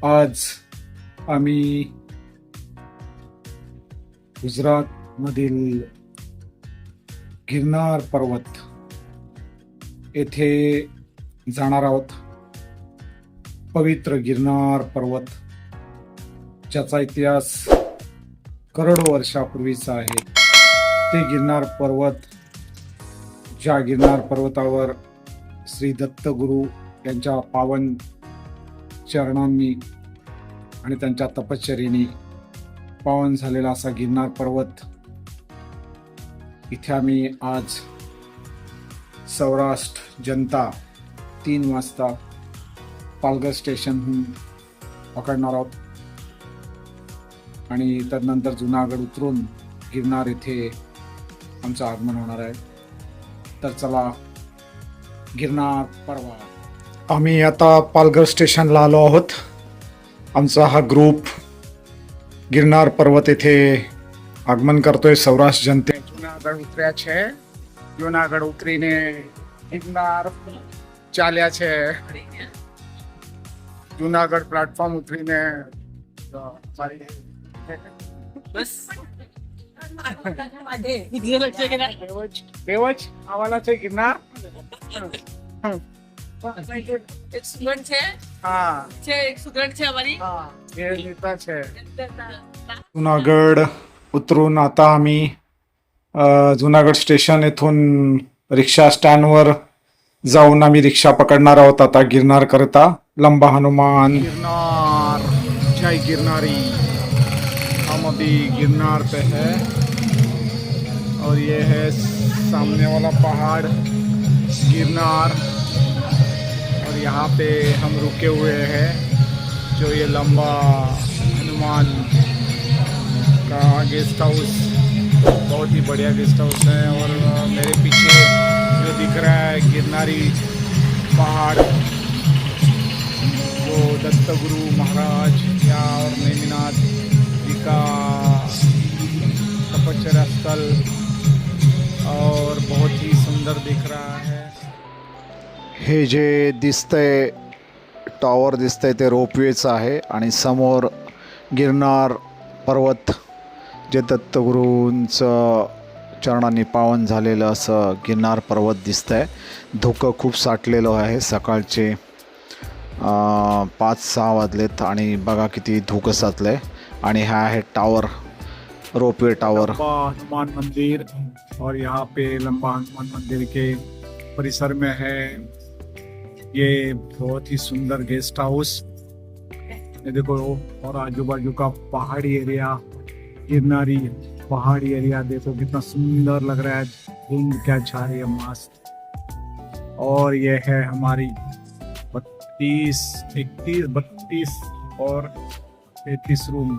आज आम्ही गुजरात मधील गिरनार पर्वत येथे जाणार आहोत. पवित्र गिरनार पर्वत ज्याचा इतिहास करोडो वर्षापूर्वीचा आहे. ते गिरनार पर्वत, ज्या गिरनार पर्वतावर श्री दत्तगुरु यांच्या पावन चरणांनी आणि त्यांच्या तपश्चर्येने पावन झालेला असा गिरनार पर्वत, इथे आम्ही आज सौराष्ट्र जनता 3 वाजता पालघर स्टेशनहून पकडणार आहोत आणि त्यानंतर जुनागड उतरून गिरनार येथे आमचं आगमन होणार आहे. तर चला, गिरनार पर्वत. आम्ही आता पालघर स्टेशनला आलो आहोत. आमचा हा ग्रुप गिरनार पर्वत येथे આગમન કરતોય સૌરાષ્ટ્ર જનતે. જુનાગઢ ઉતર્યા છે. જુનાગઢ ઉતરીને गिरनार ચાલ્યા છે. જુનાગઢ પ્લેટફોર્મ ઉતરીને બેવજ આવવાના છે गिरनार. એક સુગંધ છે. હા છે એક સુગંધ છે અમારી. હા એ नेता છે. जुनागड उतरून आता आम्ही जुनागड स्टेशन येथून रिक्षा स्टँडवर जाऊन आम्ही रिक्षा पकडणार आहोत आता गिरनार करता. लंबा हनुमान गिरनार, जय गिरनारी. हम अभी गिरनार पे है और ये है सामने वाला पहाड़ गिरनार, और यहाँ पे हम रुके हुए हैं. जो ये लंबा हनुमान का गेस्ट हाउस, बहुत ही बढ़िया गेस्ट हाउस है. और मेरे पीछे जो दिख रहा है गिरनारी पहाड़, वो दत्तगुरु महाराज या और नेमिनाथ जी का तपश्चर्या स्थल, और बहुत ही सुंदर दिख रहा है. हे जे दिसतंय टॉवर दिसतंय ते रोपवेचं आहे आणि समोर गिरनार पर्वत, जे दत्तगुरूंचं चरणांनी पावन झालेलं असं गिरनार पर्वत दिसतंय. धुकं खूप साठलेलं आहे. सकाळचे 5-6 वाजलेत आणि बघा किती धुकं साचलंय. आणि हा आहे टावर, रोपवे टावर. हनुमान मंदिर, और यहाँ पे लंबा हनुमान मंदिर के परिसर में है ये बहुत ही सुंदर गेस्ट हाउस. ये देखो, और आजू बाजू का पहाड़ी एरिया, गिरनारी पहाड़ी एरिया देखो कितना सुंदर लग रहा है. धुंध क्या छा रही है, मस्त. और ये है हमारी 32, 31, 32 और 33 रूम.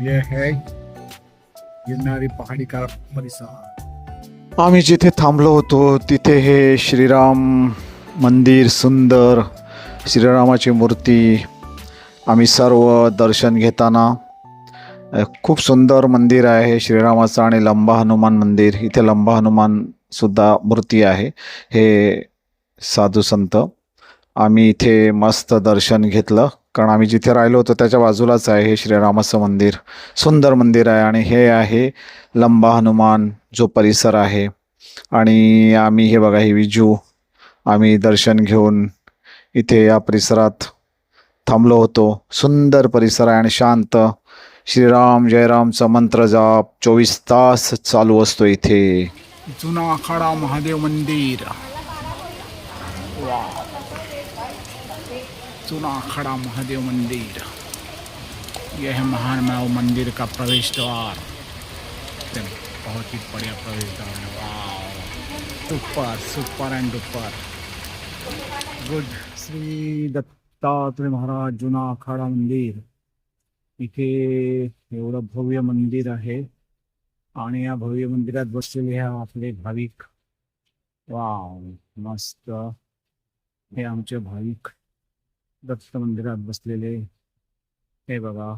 ये है गिरनारी पहाड़ी का परिसर. आम्ही जिथे थांबलो होतो तिथे हे श्रीराम मंदिर, सुंदर श्रीरामाची मूर्ती आम्ही सर्व दर्शन घेताना. खूप सुंदर मंदिर आहे हे श्रीरामाचं. आणि लंबा हनुमान मंदिर, इथे लंबा हनुमान सुद्धा मूर्ती आहे. हे साधू संत, आम्ही इथे मस्त दर्शन घेतलं, कारण आम्ही जिथे राहिलो होतो त्याच्या बाजूलाच आहे हे श्रीरामाचं मंदिर. सुंदर मंदिर आहे. आणि हे आहे लंबा हनुमान जो परिसर आहे. आणि आम्ही हे बघा, ही विजू आम्ही दर्शन घेऊन इथे या परिसरात थांबलो होतो. सुंदर परिसर आहे आणि शांत. श्रीराम जयरामचा मंत्र जाप 24 तास चालू असतो इथे. जुना आखाडा महादेव मंदिर. वाह, जुना आखाड़ा महादेव मंदिर. यह है महादेव मंदिर का प्रवेश द्वार. बहुत ही बढ़िया प्रवेश द्वार है. वाह, super super end duper good. Shri Dattatreya Maharaj जुना आखाडा मंदिर. इथे एवढं भव्य मंदिर आहे आणि या भव्य मंदिरात बसलेले हे आपले भाविक. वाव, मस्त. हे आमचे भाविक दत्त मंदिरात बसलेले. हे बघा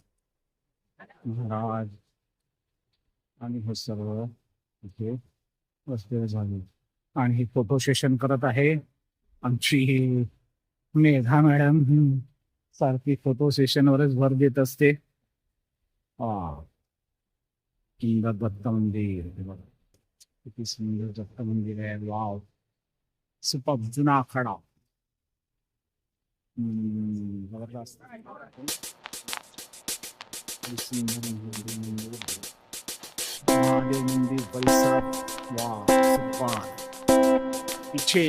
महाराज आणि हे सर्व इथे बसलेले झाले. आणि फोटो सेशन करत आहे आमची मेधा मॅडम. सारखी फोटो सेशनवरच भर देत असते. सुंदर दत्त मंदिर, हे बघा. किती सुंदर दत्त मंदिर आहे. वाव, सुपर जुना आखाडा. जबरदस्त. किती सुंदर मंदिर. महादेव मंदिर परिसर. Wow, super. पीछे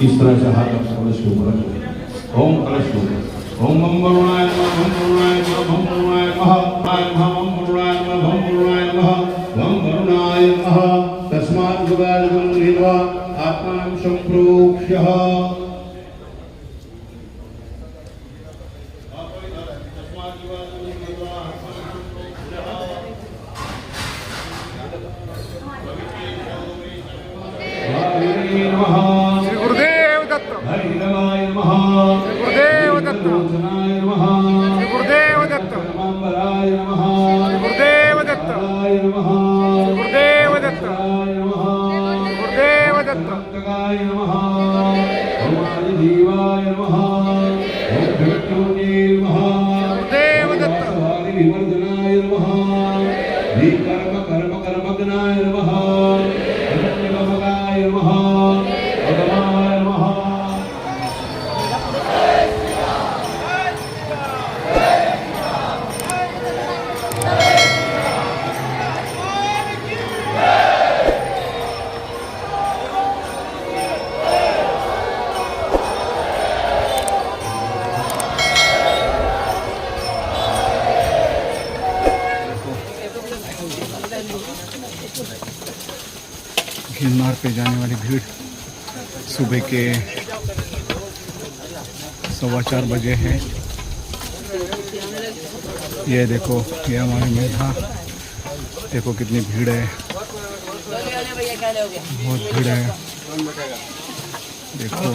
इस तरह से हाथ आप कलश के ऊपर रखें. ओम कलश के ऊपर ओम बम वरुणाय नमः, बम वरुणाय नमः, बम वरुणाय नमः, बम वरुणाय नमः, बम वरुणाय नमः, बम वरुणाय नमः. तस्मात् गुदाजं गृहीत्वा आत्मानं सम्प्रोक्ष्य गुरुदेव दत्त. हरिदेवाय नमः, गुरुदेव दत्त. लोचनाय नमः, गुरुदेव दत्त. रामांबराय नमः, गुरुदेव दत्त. राय नमः, गुरुदेव दत्त. राय नमः, गुरुदेव दत्त. भक्तकाय नमः, ओम आदिदेवाय नमः, ओम भक्तोये नमः, गुरुदेव दत्त. वासवादि विवर्धनाय नमः, विकर्म कर्म कर्मग्नाय नमः, अनन्यगमगाय नमः, अगमाय नमः. गिरनार पे जाने वाली भीड़ सुबह के 4:15 बजे है. ये देखो, ये हमारी मेधा. देखो कितनी भीड़ है, बहुत भीड़ है. देखो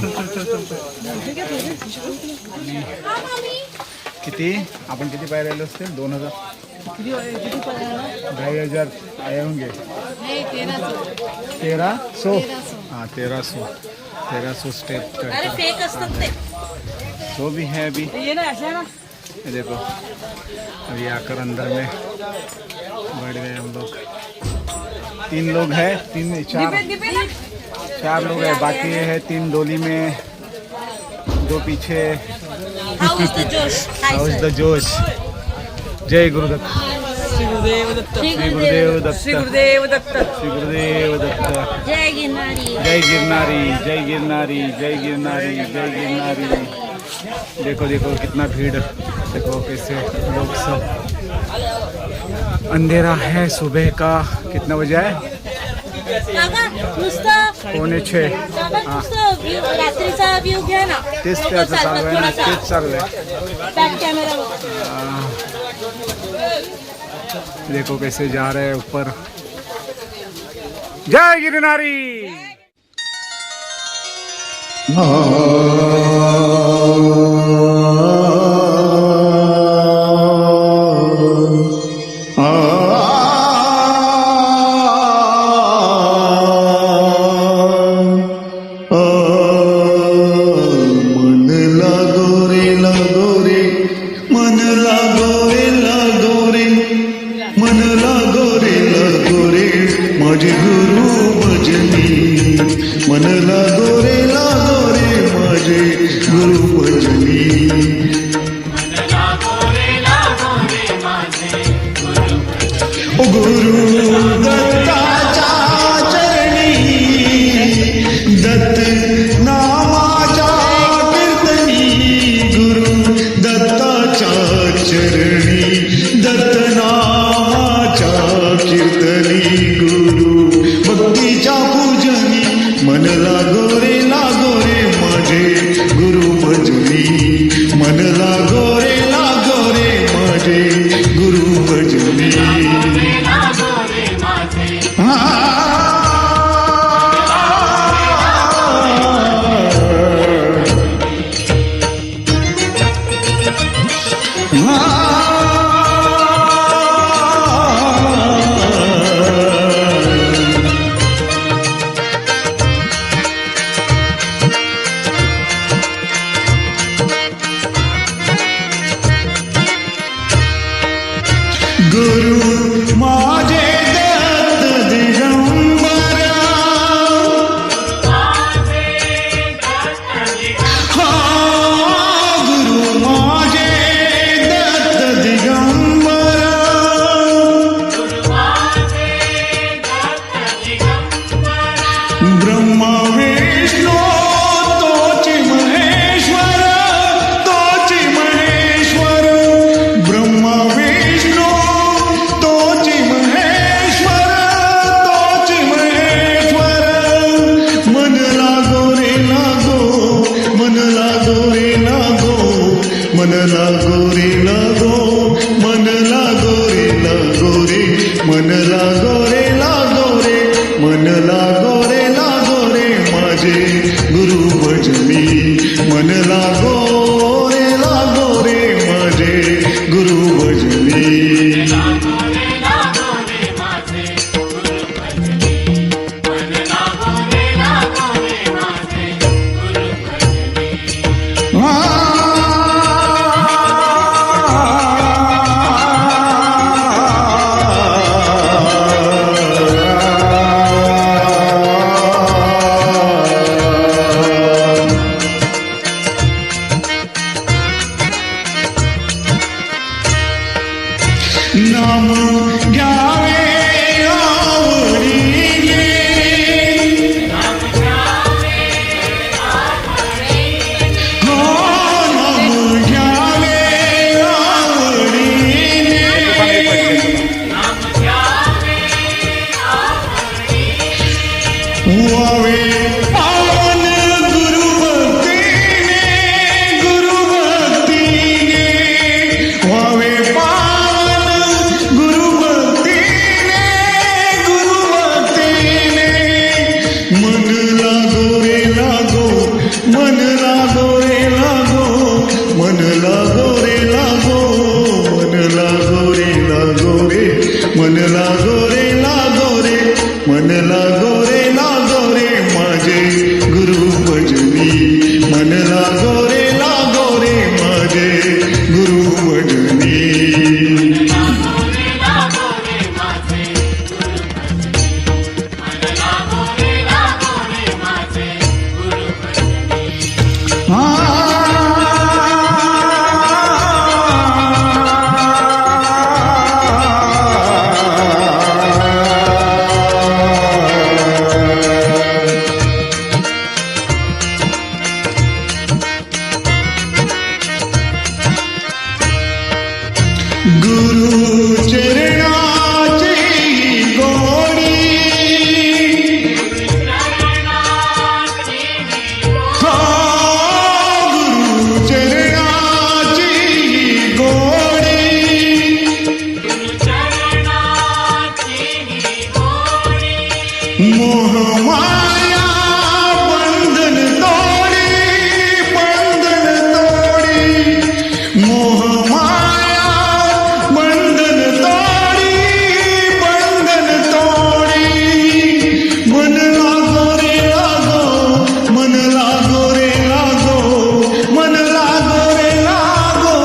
किती आपण किती पाय राहिले असतील. 2000 2,500 आए होंगे. 1300. हाँ 1300 स्टेप. अरे फेक असतात ते. तो भी है अभी. ये ना ऐसा ना. ये देखो, अभी आकर अंदर में बैठ गए हम लोग. 3 लोग हैं, 4 लोग हैं. बाकी ये है 3 डोली में, 2 पीछे. हाऊस द जोश. हाउस द जोश. जय गुरुदत्त. श्री गुरुदेव दत्त. श्री गुरुदेव दत्त. श्री गुरुदेव दत्त. श्री गुरुदेव दत्त. जय गिरनारी. जय गिरनारी, जय गिरनारी, जय गिरनारी, जय गिरनारी. देखो देखो कितना भीड़. देखो कैसे लोग सब. अंधेरा है सुबह का. कितना बजे है? काका नुसतं 5:45. काका नुसतं रात्रीचा व्ह्यू घ्या ना. तेच त्याचं चालू आहे ना, तेच चालू आहे. Back camera. देखो कैसे जा रहे हैं ऊपर. जय गिरनारी. माझे गुरु भजनी मन लागो रे माझे गुरु भजनी. ओ गुरु दत्ताच्या चरणी दत्त नामाच्या कीर्तनी. गुरु दत्ताच्या चरणी दत्त नामाच्या कीर्तनी. गुरु भक्तीच्या पूजनी भजनी गुरु माझे दत्त दिगंबरा हा गुरु माझे दत्त दिगंबरा ब्रह्मा विष्णू तोची महेश्वर तोची महेश्वर ब्रह्मा विष्णू तोची महेश्वर तोची महेश्वर मन लागो रे लागो मन लागो रे लागो मन लागो रे लागो मन लागो रे लागो रे मन लागो रे लागो रे मन लागो रे लागो रे माझे गुरु भजनी मन लागो रे माझे गुरु भजनी नाम घ्यावे आवडीने हो नाम घ्यावे आवडीने वावे पावन गुरुभक्तीने गुरुभक्तीने वावे गुरुभक्तीने गुरुभक्तीने मन लागो रे लागो मन लागो रे लागो मन लागो रे लागो मन लागो रे लागो रे मन लागो रे लागो रे मन लागो रे लागो रे माझे गुरु भजनी मन लागो रे माझे गुरु भजनी गुरु चरणाची गोडी हा गुरु चरणाची गोडी मोह माया बंधन तोडी मोह माया बंधन तोडी मन लागो रे लागो मन लागो रे लागो मन लागो रे लागो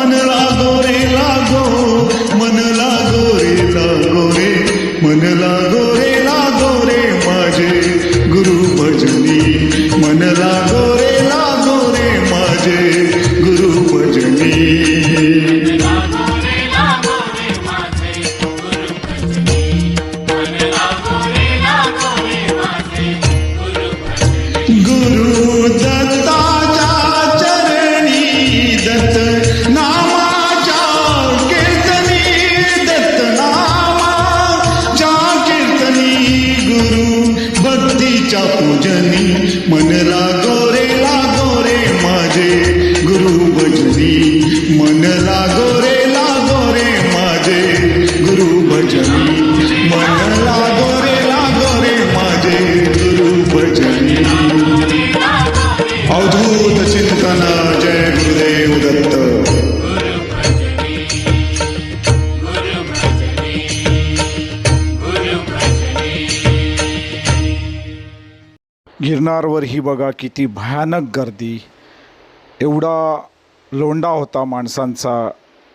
मन लागो रे लागो मन लागो रे लागो रे मन लागो रे लागो रे माझे गुरु भजनी मन लागो रे माझे गुरु भजनी गुरु दत्ताच्या चरणी दत्त नामाच्या कीर्तनी दत्त नामाच्या कीर्तनी गिरनारवर ही बघा किती भयानक गर्दी, एवढा लोंढा होता माणसांचा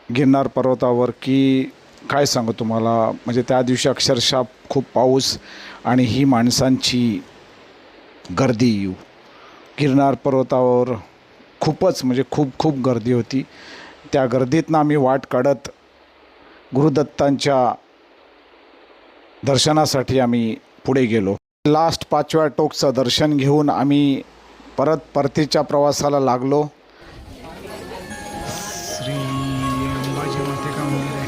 गिरनार पर्वतावर की काय सांगू तुम्हाला. म्हणजे त्या दिवशी अक्षरशः खूप पाऊस आणि ही माणसांची गर्दी. गिरनार पर्वतावर खूपच म्हणजे खूप गर्दी होती. त्या गर्दीतनं आम्ही वाट काढत गुरुदत्तांच्या दर्शनासाठी आम्ही पुढे गेलो. लास्ट 5व्या टोकचं दर्शन घेऊन आम्ही परतीच्या प्रवासाला लागलो. श्री अंबाजी माते का मंदिर है.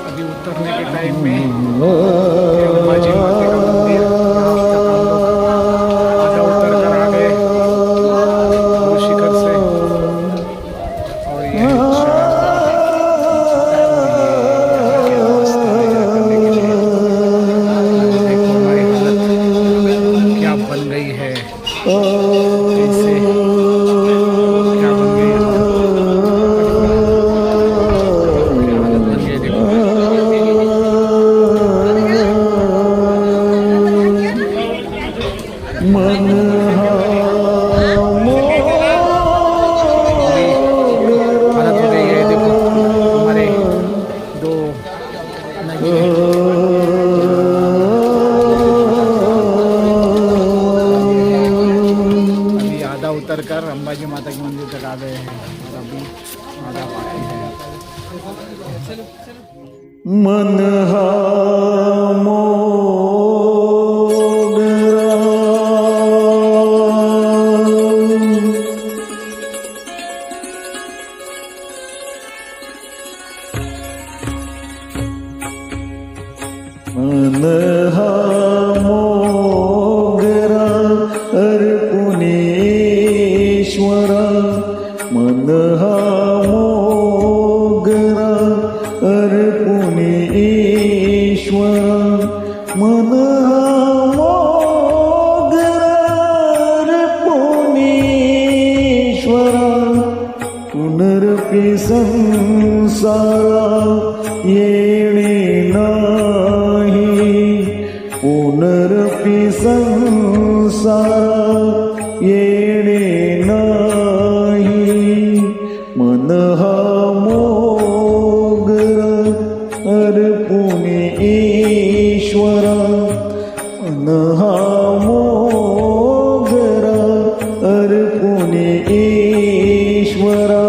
अभी उतरने के टाइम में अंबाजी माते का मंदिर आधा उतर कर आ गए शिखर से. और ये क्या बन गई है, कैसे क्या बन गई है, हालत बन गई देखो. हालत हो गई है देखो. हमारे दो अभी आधा उतर कर अंबाजी माता के मंदिर तक आ गए हैं और अभी आधा बाकी है. मन हा मन हा मोगरा अर्पुणेश्वरा. मन हा मोगरा अर्पुणेश्वरा. मन हा मोगरा अर्पुणेश्वरा. पुनरपि संसारा येणे नाही. पुनरपि संसारा येणे नाही. मन हा मोगरा अर्पुणेश्वरा. मन हा मोगरा अर्पुणेश्वरा.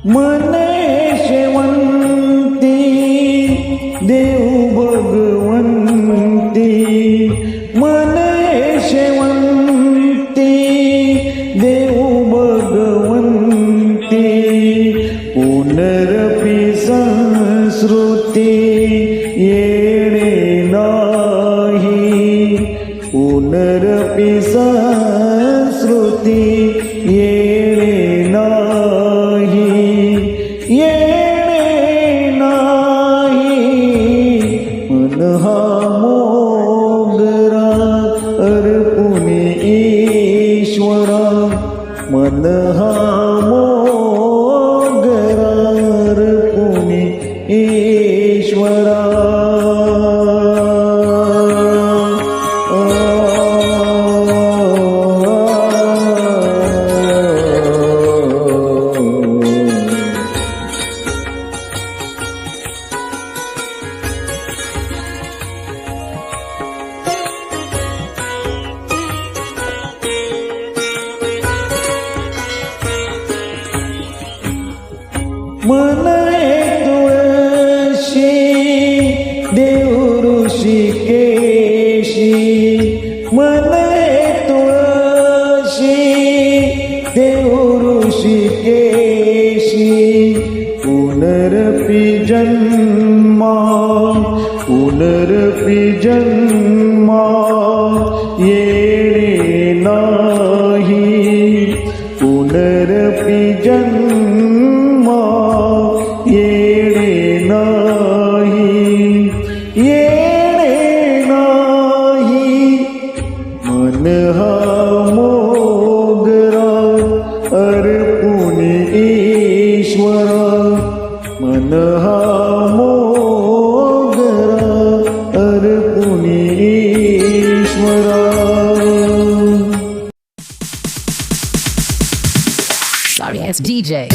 मने शेवंती देव भगवंती. मने शेवंती देव भगवंती. पुनरपि संस्कृती येणे नाही. पुनरपि संस्कृती येणे नाही. येणे नाही. मन हा मोगरा अर्पुणेश्वरा. मन हा मोगरा अर्पुणेश्वरा. मन तुळशी देव ऋषिकेशी. मन तुळशी देव ऋषिकेशी. पुनरपि जन्मा पुनरपि जन्मा येणे नाही. पुनरपि जन्मा मोगरा अर्पुनी ईश्वरा मन हा मोगरा अर्पुनी ईश्वरा Sorry, it's DJ.